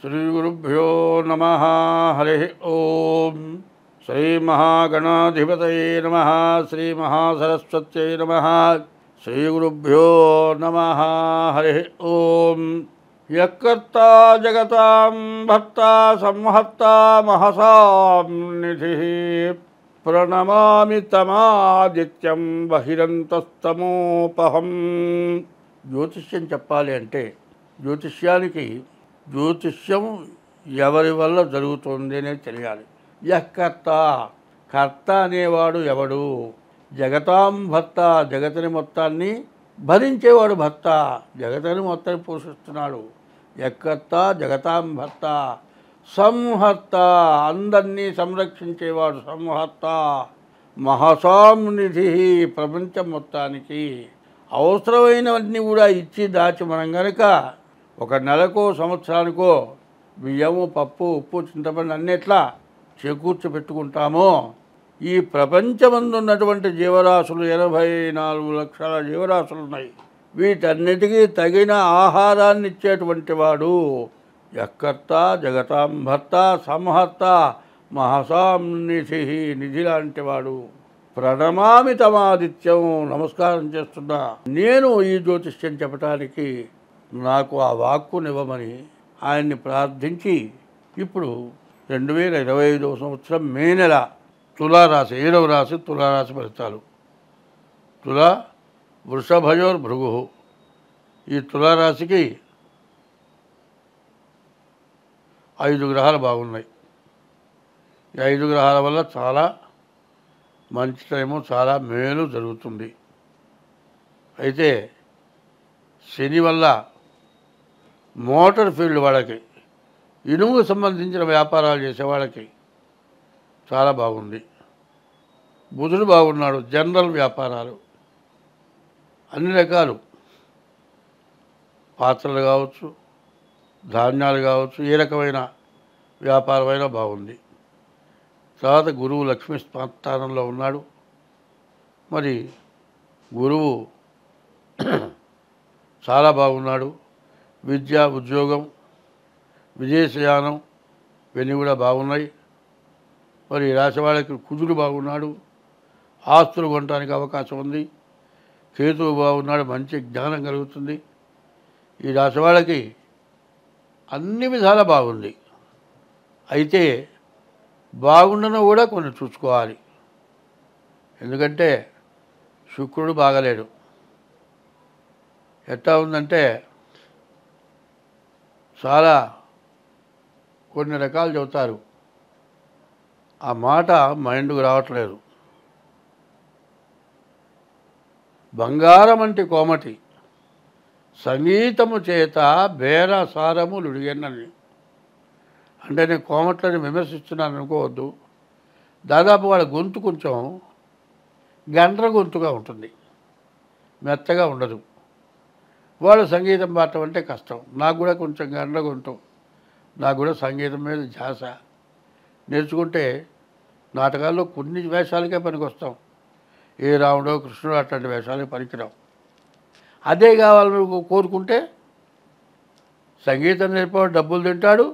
శ్రీగురుభ్యో నమః. హరి ఓం. శ్రీమహాగణాధిపతయే నమః. శ్రీమహాసరస్వత్యై నమః. శ్రీగురుభ్యో నమః. హరి ఓం. యకర్తా జగతాం భర్తా సంహర్తా మహసాం నిధిః ప్రణమామి తమాదిత్యం బహిరంతస్తమోపహం. జ్యోతిష్యం చెప్పాలి అంటే జ్యోతిష్యం ఎవరి వల్ల జరుగుతుంది అనేది తెలియాలి. యకర్త, కర్త అనేవాడు ఎవడు? జగతాం భర్త, జగతిని మొత్తాన్ని భరించేవాడు భర్త, జగతిని మొత్తాన్ని పోషిస్తున్నాడు. యకర్త జగతాం భర్త. సంహర్త, అందరినీ సంరక్షించేవాడు సంహర్త. మహసాం నిధి, ప్రపంచం మొత్తానికి అవసరమైనవన్నీ కూడా ఇచ్చి దాచి మనం గనక ఒక నెలకో సంవత్సరానికో బియ్యము, పప్పు, ఉప్పు, చింతపండు అన్నిట్లా చేకూర్చి పెట్టుకుంటామో, ఈ ప్రపంచమందు ఉన్నటువంటి జీవరాశులు 84 లక్షల జీవరాశులు ఉన్నాయి. వీటన్నిటికీ తగిన ఆహారాన్ని ఇచ్చేటువంటి వాడు యకర్త జగతాం భర్త సంహర్త మహసాం నిధి, నిధి లాంటి వాడు. ప్రణమామి తమాదిత్యం, నమస్కారం చేస్తున్నా. నేను ఈ జ్యోతిష్యం చెప్పడానికి నాకు ఆ వాక్కునివ్వమని ఆయన్ని ప్రార్థించి ఇప్పుడు 2025 సంవత్సరం మే నెల తులారాశి 7వ రాశి తులారాశి ఫలితాలు. తులా వృషభయోర్ భృగు. ఈ తులారాశికి 5 గ్రహాలు బాగున్నాయి. ఈ 5 గ్రహాల వల్ల చాలా మంచి టైము, చాలా మేలు జరుగుతుంది. అయితే శని వల్ల మోటార్ ఫీల్డ్ వాళ్ళకి, ఇనుముకు సంబంధించిన వ్యాపారాలు చేసే వాళ్ళకి చాలా బాగుంది. బుధుడు బాగున్నాడు. జనరల్ వ్యాపారాలు అన్ని రకాలు, పాత్రలు కావచ్చు, ధాన్యాలు కావచ్చు, ఏ రకమైన వ్యాపారమైనా బాగుంది. తర్వాత గురువు లక్ష్మీ స్థానంలో ఉన్నాడు. మరి గురువు చాలా బాగున్నాడు. విద్య, ఉద్యోగం, విదేశయానం ఇవన్నీ కూడా బాగున్నాయి. మరి రాశి వాళ్ళకి కుజుడు బాగున్నాడు. ఆస్తులు కొనడానికి అవకాశం ఉంది. కేతువు బాగున్నాడు. మంచి జ్ఞానం కలుగుతుంది. ఈ రాశి వాళ్ళకి అన్ని విధాలా బాగుంది. అయితే బాగుండను కూడా కొన్ని చూసుకోవాలి. ఎందుకంటే శుక్రుడు బాగలేడు. ఎట్లా ఉందంటే చాలా కొన్ని రకాలు చెబుతారు, ఆ మాట మైండ్కు రావట్లేదు. బంగారం అంటే కోమటి, సంగీతము చేత బేరసారము లుడిగెన్నని. అంటే నేను కోమట్లని విమర్శిస్తున్నాను అనుకోవద్దు. దాదాపు వాళ్ళ గొంతు కొంచెం గండ్ర గొంతుగా ఉంటుంది, మెత్తగా ఉండదు. వాళ్ళు సంగీతం పాడటం అంటే కష్టం. నాకు కూడా కొంచెం గండ్ర గొంతు. నాకు కూడా సంగీతం మీద ధ్యాస. నేర్చుకుంటే నాటకాల్లో కొన్ని వేషాలకే పనికొస్తాం. ఏ రాముడో కృష్ణుడో అట్లాంటి వేషాలకి పనికిరాం. అదే కావాలని కోరుకుంటే సంగీతం నేర్పేవాడు డబ్బులు తింటాడు,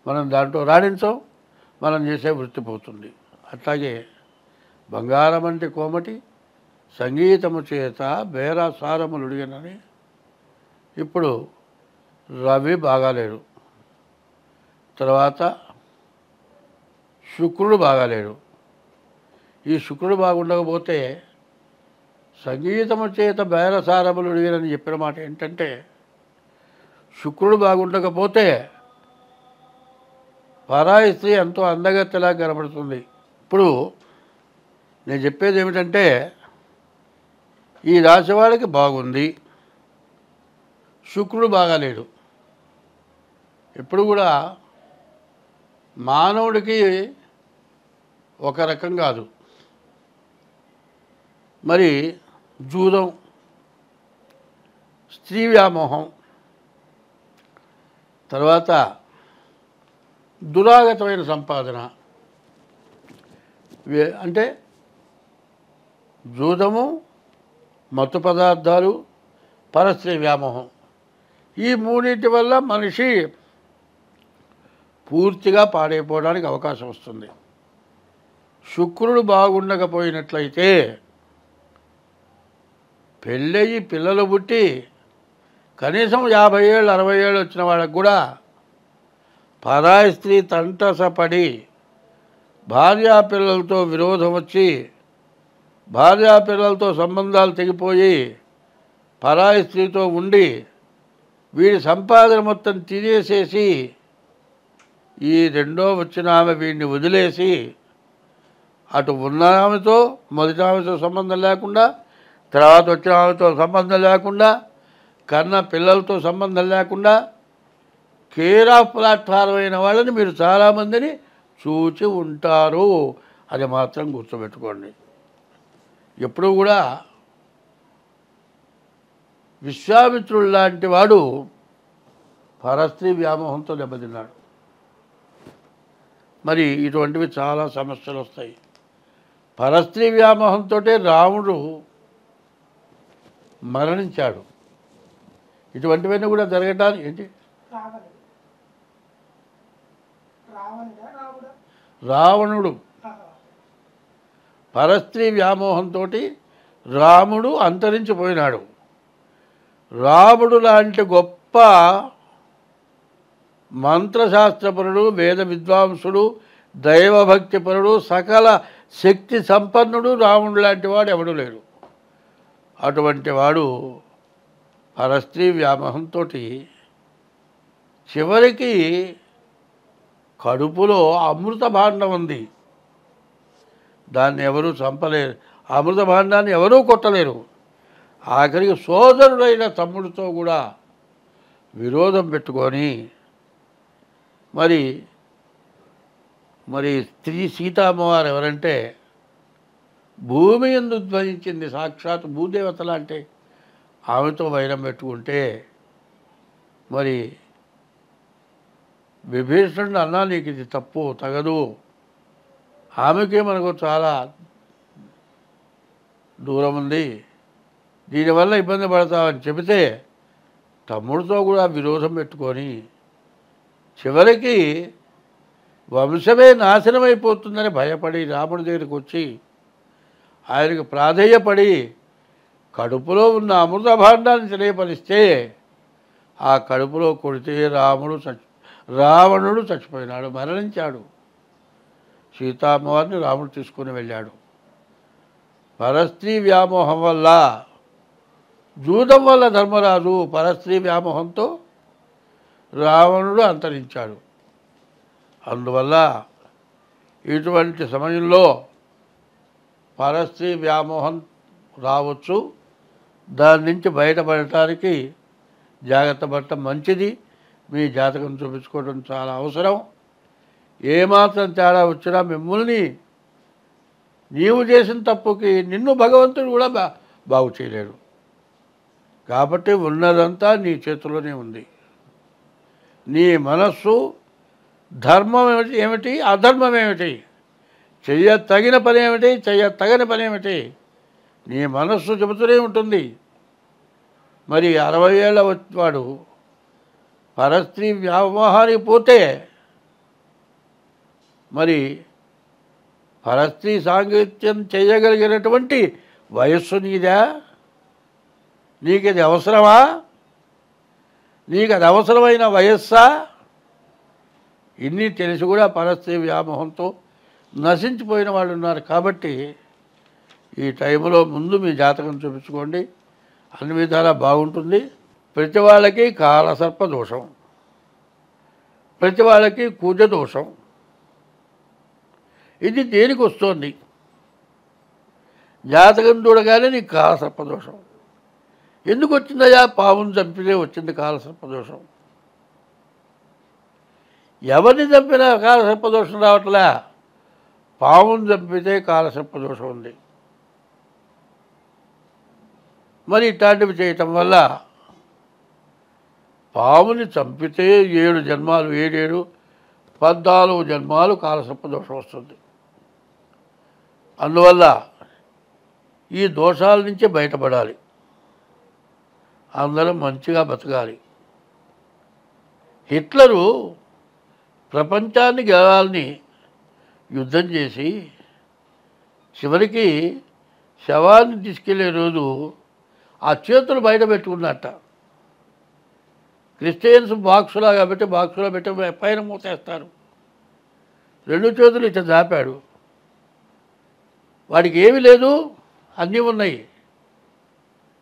మనం దాంట్లో రాణించాం, మనం చేసే వృత్తి పోతుంది. అట్లాగే బంగారం అంటే కోమటి, సంగీతము చేత బేరసారములు అడిగినని. ఇప్పుడు రవి బాగాలేడు. తర్వాత శుక్రుడు బాగాలేడు. ఈ శుక్రుడు బాగుండకపోతే సంగీతము చేత బేరసారములు అడిగినని చెప్పిన మాట ఏంటంటే, శుక్రుడు బాగుండకపోతే పరాయి స్త్రీ ఎంతో అందగత్తెలా కనబడుతుంది. ఇప్పుడు నేను చెప్పేది ఏమిటంటే, ఈ రాశి వాళ్ళకి బాగుంది, శుక్రుడు బాగాలేడు. ఎప్పుడు కూడా మానవుడికి ఒక రకం కాదు. మరి జూదం, స్త్రీ వ్యామోహం, తర్వాత దురాగతమైన సంపాదన, అంటే జూదము, మత్తు పదార్థాలు, పరస్త్రీ వ్యామోహం, ఈ మూడింటి వల్ల మనిషి పూర్తిగా పాడైపోవడానికి అవకాశం వస్తుంది. శుక్రుడు బాగుండకపోయినట్లయితే పెళ్ళయి పిల్లలు పుట్టి కనీసం 50 ఏళ్ళు 60 ఏళ్ళు వచ్చిన వాళ్ళకు కూడా పరాయి స్త్రీ తంటసపడి భార్యాపిల్లలతో విరోధం వచ్చి భార్యాపిల్లలతో సంబంధాలు తెగిపోయి పరాయి స్త్రీతో ఉండి వీడి సంపాదన మొత్తం తినేసేసి ఈ రెండో వచ్చిన ఆమె వీడిని వదిలేసి అటు ఉన్న ఆమెతో మొదటి ఆమెతో సంబంధం లేకుండా తర్వాత వచ్చిన ఆమెతో సంబంధం లేకుండా కన్న పిల్లలతో సంబంధం లేకుండా కేర్ ఆఫ్ ప్లాట్ఫారం అయిన వాళ్ళని మీరు చాలామందిని చూచి ఉంటారు. అది మాత్రం గుర్తుపెట్టుకోండి. ఎప్పుడూ కూడా విశ్వామిత్రుడు లాంటి వాడు పరస్త్రీ వ్యామోహంతో దెబ్బతిన్నాడు. మరి ఇటువంటివి చాలా సమస్యలు వస్తాయి. పరస్త్రీ వ్యామోహంతో రాముడు మరణించాడు. ఇటువంటివన్నీ కూడా జరగటానికి ఏంటి రావణుడు పరస్త్రీ వ్యామోహంతో రాముడు అంతరించిపోయినాడు. రాముడు లాంటి గొప్ప మంత్రశాస్త్రపరుడు, వేద విద్వాంసుడు, దైవభక్తిపరుడు, సకల శక్తి సంపన్నుడు రాముడు లాంటి వాడు ఎవడు లేడు. అటువంటి వాడు పరస్త్రీ వ్యామోహంతో చివరికి కడుపులో అమృత భాండం ఉంది, దాన్ని ఎవరూ చంపలేరు, అమృత భాండాన్ని ఎవరూ కొట్టలేరు. ఆఖరికి సోదరుడైన తమ్ముడితో కూడా విరోధం పెట్టుకొని మరి స్త్రీ సీతామ్మవారు ఎవరంటే భూమి యందు ఉద్భవించింది, సాక్షాత్ భూదేవత లాంటి ఆమెతో వైరం పెట్టుకుంటే మరి విభీషణుడు అన్నా నీకు ఇది తప్పు తగదు, ఆమెకే మనకు చాలా దూరం ఉంది, దీనివల్ల ఇబ్బంది పడతామని చెబితే తమ్ముడితో కూడా విరోధం పెట్టుకొని చివరికి వంశమే నాశనమైపోతుందని భయపడి రాముడి దగ్గరికి వచ్చి ఆయనకు ప్రాధేయపడి కడుపులో ఉన్న అమృత భాండాన్ని తెలియపరిస్తే ఆ కడుపులో కొడితే రావణుడు చచ్చిపోయినాడు, మరణించాడు. సీతామ్మవారిని రాముడు తీసుకుని వెళ్ళాడు. పరస్త్రీ వ్యామోహం వల్ల, జూదం వల్ల ధర్మరాజు పరస్త్రీ వ్యామోహంతో రావణుడు అంతరించాడు. అందువల్ల ఇటువంటి సమయంలో పరస్త్రీ వ్యామోహం రావచ్చు. దాని నుంచి బయటపడటానికి జాగ్రత్త పడటం మంచిది. మీ జాతకం చూపించుకోవడం చాలా అవసరం. ఏమాత్రం తేడా వచ్చినా మిమ్మల్ని నీవు చేసిన తప్పుకి నిన్ను భగవంతుడు కూడా బాగు చేయలేడు. కాబట్టి ఉన్నదంతా నీ చేతిలోనే ఉంది. నీ మనస్సు ధర్మం ఏమిటి అధర్మం ఏమిటి, చెయ్యతగిన పని ఏమిటి చెయ్యతగని పని ఏమిటి, నీ మనస్సు చెబుతూనే ఉంటుంది. మరి 60 ఏళ్ళ వాడు పరస్త్రీ వ్యామోహానికి పోతే మరి పరస్త్రీ సాంగత్యం చేయగలిగినటువంటి వయస్సు నీదా? నీకు అది అవసరమా? నీకు అది అవసరమైన వయస్సా? ఇన్ని తెలిసి కూడా పరస్త్రీ వ్యామోహంతో నశించిపోయిన వాళ్ళు ఉన్నారు. కాబట్టి ఈ టైంలో ముందు మీ జాతకం చూపించుకోండి, అన్ని విధాలా బాగుంటుంది. ప్రతి వాళ్ళకి కాలసర్ప దోషం, ప్రతి వాళ్ళకి కుజ దోషం. ఇది దేనికి వస్తుంది? జాతకం చూడగానే నీకు కాలసర్ప దోషం ఎందుకు వచ్చిందయ్యా? పావును చంపితే వచ్చింది కాలసర్ప దోషం. ఎవరిని చంపినా కాలసర్ప దోషం రావట్లే, పావును చంపితే కాలసర్ప దోషం ఉంది. మరి ఇట్లాంటివి చేయటం వల్ల పాముని చంపితే 7 జన్మాలు 7 14 జన్మాలు కాలసర్ప దోషం వస్తుంది. అందువల్ల ఈ దోషాల నుంచి బయటపడాలి, అందరం మంచిగా బతకాలి. హిట్లరు ప్రపంచాన్ని గెలవాలని యుద్ధం చేసి చివరికి శవాన్ని తీసుకెళ్లే రోజు ఆ చేతులు బయట పెట్టుకున్నట్ట. క్రిస్టియన్స్ బాక్సులా కాబట్టి బాక్సులో పెట్టి పైన మూసేస్తారు. 2 చేతులు ఇట్లా జాపాడు. వాడికి ఏమీ లేదు, అన్నీ ఉన్నాయి.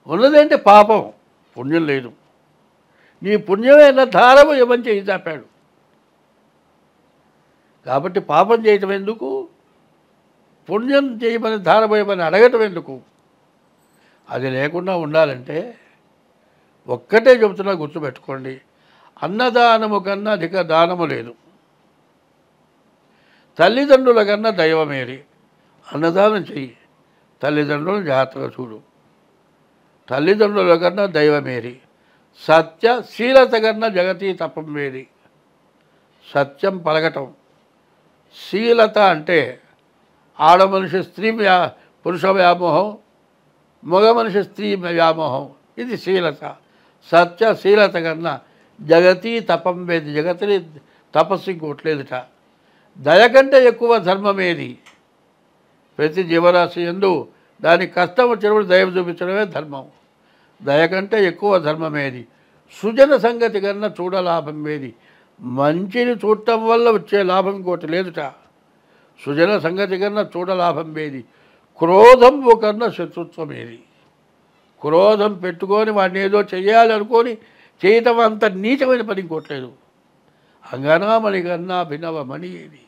ఉన్నదేంటే పాపం, పుణ్యం లేదు. నీ పుణ్యమైన ధారమని చేయి జాపాడు. కాబట్టి పాపం చేయటం ఎందుకు, పుణ్యం చేయమని ధారమని అడగటం ఎందుకు? అది లేకుండా ఉండాలంటే ఒక్కటే చెబుతున్నా, గుర్తుపెట్టుకోండి. అన్నదానము కన్నా అధిక దానము లేదు. తల్లిదండ్రుల కన్నా దైవమేరి. అన్నదానం చెయ్యి, తల్లిదండ్రులను జాగ్రత్తగా చూడు. తల్లిదండ్రుల కన్నా దైవమేరి. సత్యశీలత కన్నా జగతి తపం వేరి. సత్యం పలకటం. శీలత అంటే ఆడ మనిషి స్త్రీ పురుష వ్యామోహం, మగ మనిషి స్త్రీ వ్యామోహం. ఇది శీలత. సత్యశీలత కన్నా జగతి తపం వేది. జగతిని తపస్సు ఇంకోట్లేదుట. దయ కంటే ఎక్కువ ధర్మమేది. ప్రతి జీవరాశి యందు దానికి కష్టం వచ్చినప్పుడు దయ చూపించడమే ధర్మం. దయ కంటే ఎక్కువ ధర్మమేది. సుజన సంగతి కన్నా చూడలాభం ఏది. మంచిని చూడటం వల్ల వచ్చే లాభం ఇంకోటి లేదుట. సుజన సంగతి కన్నా చూడలాభం ఏది. క్రోధంబు కన్నా శత్రుత్వం ఏది. క్రోధం పెట్టుకొని వాడిని ఏదో చెయ్యాలనుకొని చేయటం అంత నీచమైన పని ఇంకోట్లేదు. అంగనామణి కన్నా భిన్నవమణి ఏది.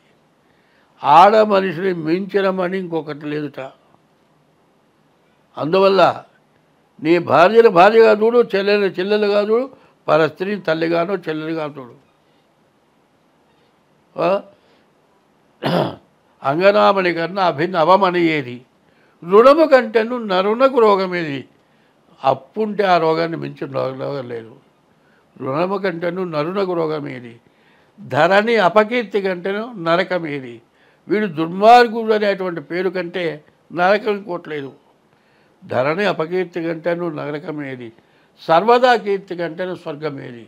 ఆడ మనిషిని మించిన మణి ఇంకొకటి లేదుట. అందువల్ల నీ భార్యను భార్యగా చూడు, చెల్లెలు చెల్లెలుగా చూడు, పర స్త్రీని తల్లిగానో చెల్లెలుగా చూడు. అంగనామణి కన్నా అభినవమణి ఏది. రుణము కంటేను నరునకు రోగం ఏది. అప్పుంటే ఆ రోగాన్ని మించిన రోగం లేదు. రుణము కంటేను నరునకు రోగం ఏది. ధరణి అపకీర్తి కంటేను నరకం ఏది. వీడు దుర్మార్గుడు అనేటువంటి పేరు కంటే నరకం ఇంకోట్లేదు. ధరణి అపకీర్తి కంటేను నరకం ఏది. సర్వదా కీర్తి కంటేను స్వర్గం ఏది.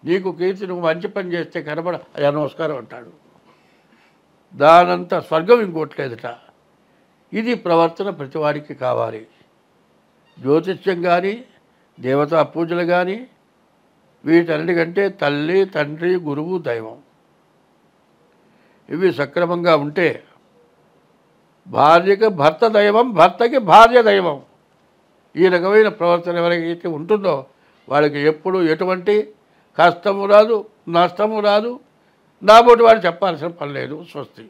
నీకు కీర్తి, నువ్వు మంచి పని చేస్తే కనబడ అయ్యా నమస్కారం అంటాడు. దానంత స్వర్గం ఇంకోట్లేదుట. ఇది ప్రవర్తన ప్రతివాడికి కావాలి. జ్యోతిష్యం కానీ, దేవతా పూజలు కానీ, వీటన్నిటికంటే తల్లి, తండ్రి, గురువు, దైవం ఇవి సక్రమంగా ఉంటే భార్యకి భర్త దైవం, భర్తకి భార్య దైవం. ఈ రకమైన ప్రవర్తన ఎవరికైతే ఉంటుందో వాళ్ళకి ఎప్పుడు ఎటువంటి కష్టము రాదు, నష్టము రాదు. నాబోటి వాడు చెప్పాల్సిన పని లేదు. స్వస్తి.